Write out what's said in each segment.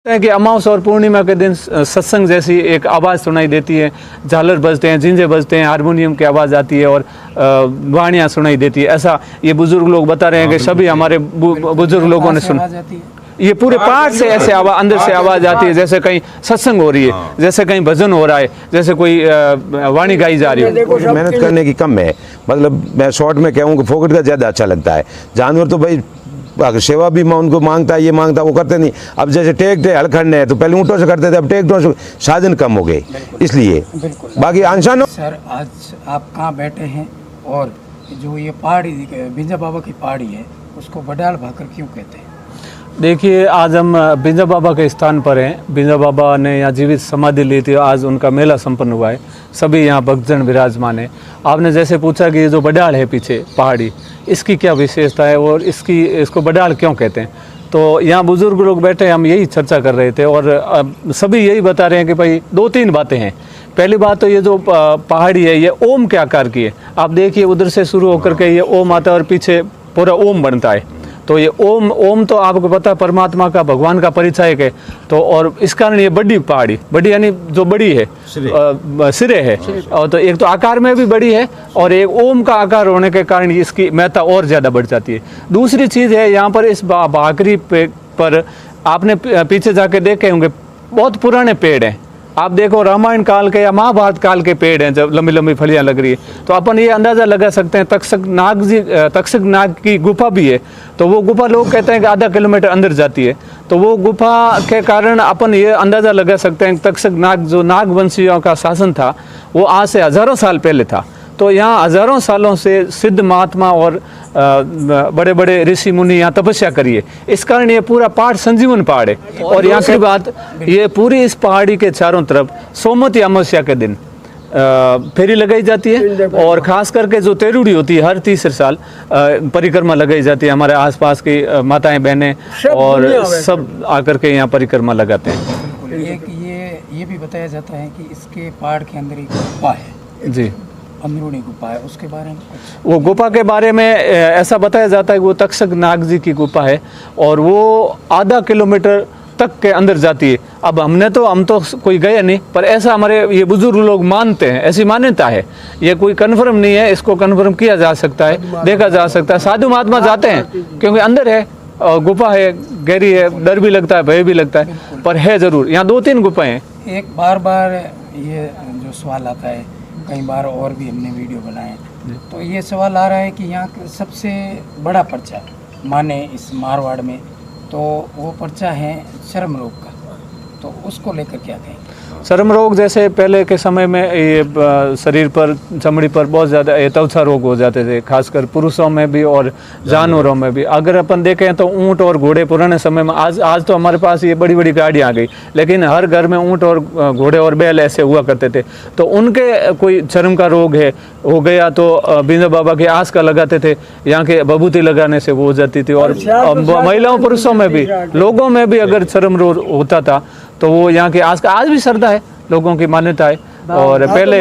है कि अमावस और पूर्णिमा के दिन सत्संग जैसी एक आवाज़ सुनाई देती है, झालर बजते हैं, झिंझे बजते हैं, हारमोनियम की आवाज़ आती है और वाणियाँ सुनाई देती है। ऐसा ये बुजुर्ग लोग बता रहे हैं कि सभी हमारे बुजुर्ग लोगों ने सुना। ये पूरे पाठ से ऐसे आवाज़ अंदर से आवाज़ आती है, जैसे कहीं सत्संग हो रही है, जैसे कहीं भजन हो रहा है, जैसे कोई वाणी गाई जा रही है। मेहनत करने की कम है, मतलब मैं शॉर्ट में कहूँ कि फोकट का ज़्यादा अच्छा लगता है। जानवर तो भाई सेवा भी उनको मांगता है, ये मांगता है, वो करते नहीं। अब जैसे ट्रैक्टर हल खड़ने है तो पहले ऊँटों से करते थे, अब ट्रैक्टरों से साधन कम हो गए, इसलिए बाकी आंसान। सर आज आप कहाँ बैठे हैं और जो ये पहाड़ी बिंजा बाबा की पहाड़ी है उसको बडाल भाकर क्यों कहते हैं? देखिए, आज हम बिंजा बाबा के स्थान पर हैं। बिंजा बाबा ने यहाँ जीवित समाधि ली थी, आज उनका मेला संपन्न हुआ है, सभी यहाँ भक्तजन विराजमान है। आपने जैसे पूछा कि ये जो बडाल है पीछे पहाड़ी, इसकी क्या विशेषता है और इसको बडाल क्यों कहते हैं, तो यहाँ बुजुर्ग लोग बैठे, हम यही चर्चा कर रहे थे और सभी यही बता रहे हैं कि भाई दो तीन बातें हैं। पहली बात तो ये जो पहाड़ी है ये ओम के आकार की है। आप देखिए उधर से शुरू होकर के ये ओम आता है और पीछे पूरा ओम बनता है। तो ये ओम तो आपको पता है परमात्मा का, भगवान का परिचायक है। तो और इस कारण ये बड़ी पहाड़ी, बड़ी यानी जो बड़ी है, सिरे है, और तो एक तो आकार में भी बड़ी है और एक ओम का आकार होने के कारण इसकी महत्ता और ज़्यादा बढ़ जाती है। दूसरी चीज़ है यहाँ पर इस भाकरी पर आपने पीछे जाके देखे होंगे बहुत पुराने पेड़ हैं। आप देखो रामायण काल के या महाभारत काल के पेड़ हैं, जब लंबी लंबी फलियां लग रही है तो अपन ये अंदाज़ा लगा सकते हैं तक्षक नाग की गुफा भी है। तो वो गुफा लोग कहते हैं कि आधा किलोमीटर अंदर जाती है। तो वो गुफा के कारण अपन ये अंदाज़ा लगा सकते हैं तक्षक नाग जो नागवंशियों का शासन था वो आज से हज़ारों साल पहले था। तो यहाँ हज़ारों सालों से सिद्ध महात्मा और बड़े बड़े ऋषि मुनि यहाँ तपस्या करी है, इस कारण ये पूरा पहाड़ संजीवन पहाड़ है। और यहाँ की बात, ये पूरी इस पहाड़ी के चारों तरफ सोमवती अमावस्या के दिन फेरी लगाई जाती है और ख़ास करके जो तेरुड़ी होती है हर तीसरे साल परिक्रमा लगाई जाती है। हमारे आसपास की माताएं बहनें और सब आकर के यहाँ परिक्रमा लगाते हैं। ये भी बताया जाता है कि इसके पहाड़ के अंदर एक गुफा है जी, अंदरूनी गुफा है, उसके बारे में वो गुफा के बारे में ऐसा बताया जाता है कि वो तक्षक नाग जी की गुफा है और वो आधा किलोमीटर तक के अंदर जाती है। अब हम तो कोई गए नहीं, पर ऐसा हमारे ये बुजुर्ग लोग मानते हैं, ऐसी मान्यता है। ये कोई कन्फर्म नहीं है, इसको कन्फर्म किया जा सकता है, देखा जा सकता है। साधु महात्मा जाते हैं क्योंकि अंदर है और गुफा है, गहरी है, डर भी लगता है, भय भी लगता है, पर है ज़रूर। यहाँ 2-3 गुफाएँ हैं। एक बार ये जो सवाल आता है, कई बार और भी हमने वीडियो बनाए, तो ये सवाल आ रहा है कि यहाँ का सबसे बड़ा पर्चा माने इस मारवाड़ में, तो वो पर्चा है चर्म रोग का, तो उसको लेकर क्या कहें? चर्म रोग जैसे पहले के समय में ये शरीर पर, चमड़ी पर बहुत ज़्यादा ये त्वचा रोग हो जाते थे, खासकर पुरुषों में भी और जानवरों में भी। अगर अपन देखें तो ऊँट और घोड़े पुराने समय में, आज तो हमारे पास ये बड़ी बड़ी गाड़ियाँ आ गई, लेकिन हर घर में ऊँट और घोड़े और बैल ऐसे हुआ करते थे। तो उनके कोई चर्म का रोग हो गया तो बिंजा बाबा के आस का लगाते थे, यहाँ के बबूती लगाने से वो हो जाती थी। और महिलाओं पुरुषों में भी, लोगों में भी अगर चर्म रोग होता था तो वो यहाँ के आस का, आज भी श्रद्धा है, लोगों की मान्यता है। और पहले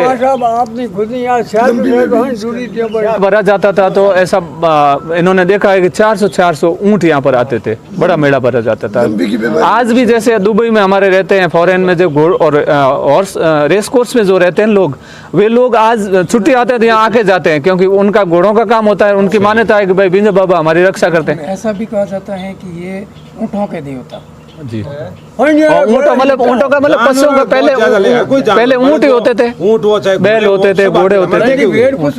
भरा जाता था तो ऐसा इन्होंने देखा है कि 400 ऊँट यहाँ पर आते थे, बड़ा मेला भरा जाता था। आज भी जैसे दुबई में हमारे रहते हैं, फॉरेन में जो और रेस कोर्स में जो रहते हैं लोग, वे लोग आज छुट्टी आते हैं तो यहाँ आके जाते हैं, क्योंकि उनका घोड़ों का काम होता है। उनकी मान्यता है कि भाई बिंजा बाबा हमारी रक्षा करते हैं। ऐसा भी कहा जाता है कि ये ऊँटों के देवता जी, ऊँटों मतलब ऊँटों का मतलब पशुओं का पहले ऊँट ही होते थे, बैल होते थे, घोड़े होते थे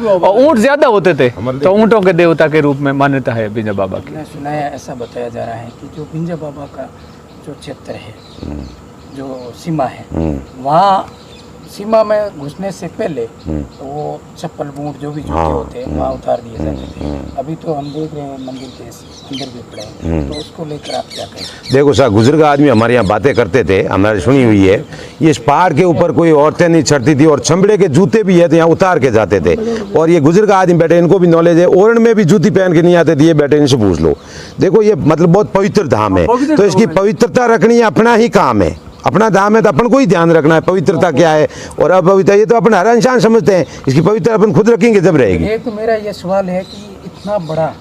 और ऊँट ज्यादा होते थे, तो ऊँटों के देवता के रूप में मान्यता है बिंजा बाबा की। मैंने सुना है, ऐसा बताया जा रहा है कि जो बिंजा बाबा का जो क्षेत्र है, जो सीमा है, वहाँ सीमा में घुसने से पहले तो वो चप्पल बूट जो भी जूते होते हैं वहाँ उतार दिए जाते थे। अभी तो हम देख रहे हैं मंदिर के अंदर भी पड़े हैं, तो उसको लेकर आप क्या कहें? देखो सर, बुजुर्ग आदमी हमारे यहाँ बातें करते थे, हमारे सुनी हुई है। ये इस पहाड़ के ऊपर कोई औरतें नहीं चढ़ती थी और चमड़े के जूते भी है तो यहाँ उतार के जाते थे। और ये बुजुर्ग आदमी बैठे, इनको भी नॉलेज है, ओरण में भी जूती पहन के नहीं आते थे, ये बैठे, इनसे पूछ लो। देखो ये मतलब बहुत पवित्र धाम है, तो इसकी पवित्रता रखनी अपना ही काम है, अपना धाम है तो अपन को ही ध्यान रखना है पवित्रता क्या है और अपवित्रता, ये तो अपन हर इंसान समझते हैं। इसकी पवित्रता अपन खुद रखेंगे जब रहेगी। एक तो मेरा ये सवाल है कि इतना बड़ा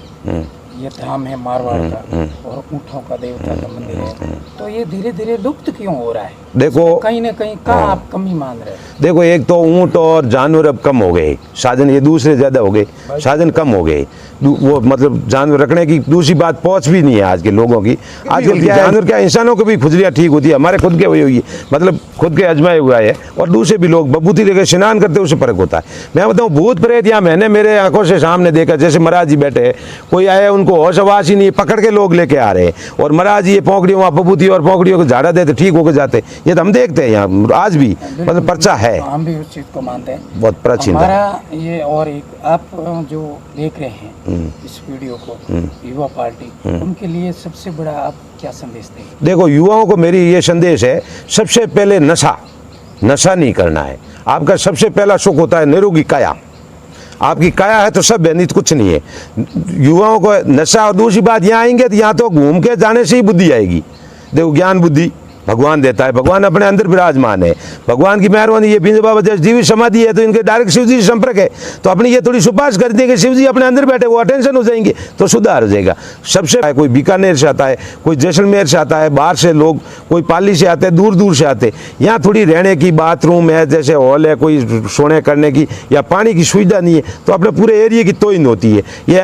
ये धाम है मारवाड़ का और ऊँटों का देवता का मंदिर है, तो ये धीरे धीरे लुप्त क्यों हो रहा है? देखो कहीं ना कहीं कहाँ आप कमी मान रहे हैं? देखो, एक तो ऊंट और जानवर अब कम हो गए, साधन ये दूसरे ज़्यादा हो गए, साधन कम हो गए। वो मतलब जानवर रखने की दूसरी बात पहुंच भी नहीं है आज के लोगों की। आजकल क्या जानवर क्या, इंसानों को भी खुजलियाँ ठीक होती है, हमारे खुद के वही हुई है, मतलब खुद के अजमाए हुआ है, और दूसरे भी लोग बबूती लेकर स्नान करते उससे फर्क होता है। मैं बताऊँ, भूत प्रेत यहाँ मैंने मेरे आंखों से सामने देखा, जैसे महाराज जी बैठे हैं, कोई आया उनको होश आवास ही नहीं, पकड़ के लोग लेके आ रहे हैं, और महाराज जी ये पोंकड़ियों वहाँ बबूती और पोंकड़ियों को झाड़ा देते, ठीक होकर जाते। ये तो हम देखते हैं यहाँ आज भी, मतलब पर्चा है, हम भी उस चीज़ को मानते हैं, बहुत प्राचीन। हमारा ये। और एक आप जो देख रहे हैं इस वीडियो को, युवा पार्टी, उनके लिए सबसे बड़ा आप क्या संदेश देंगे? देखो, युवाओं को मेरी ये संदेश है, सबसे पहले नशा नहीं करना है। आपका सबसे पहला सुख होता है निरोगी काया। आपकी काया है तो सब है, नहीं तो कुछ नहीं है। युवाओं को नशा, और दूसरी बात, यहाँ आएंगे तो यहाँ तो घूम के जाने से ही बुद्धि आएगी। देखो, ज्ञान बुद्धि भगवान देता है, भगवान अपने अंदर विराजमान है, भगवान की मेहरबानी। ये बिंजो बाबा जैसे जीवित समाधि है तो इनके डायरेक्ट शिव जी से संपर्क है, तो अपनी ये थोड़ी सुपास कर देंगे, शिव जी अपने अंदर बैठे, वो अटेंशन हो जाएंगे तो सुधार हो जाएगा। सबसे कोई बीकानेर से आता है, कोई जैसलमेर से आता है, बाहर से लोग, कोई पाली से आते हैं, दूर दूर से आते हैं। यहाँ थोड़ी रहने की, बाथरूम है, जैसे हॉल है, कोई सोने करने की या पानी की सुविधा नहीं है, तो अपने पूरे एरिया की तोहिन होती है। ये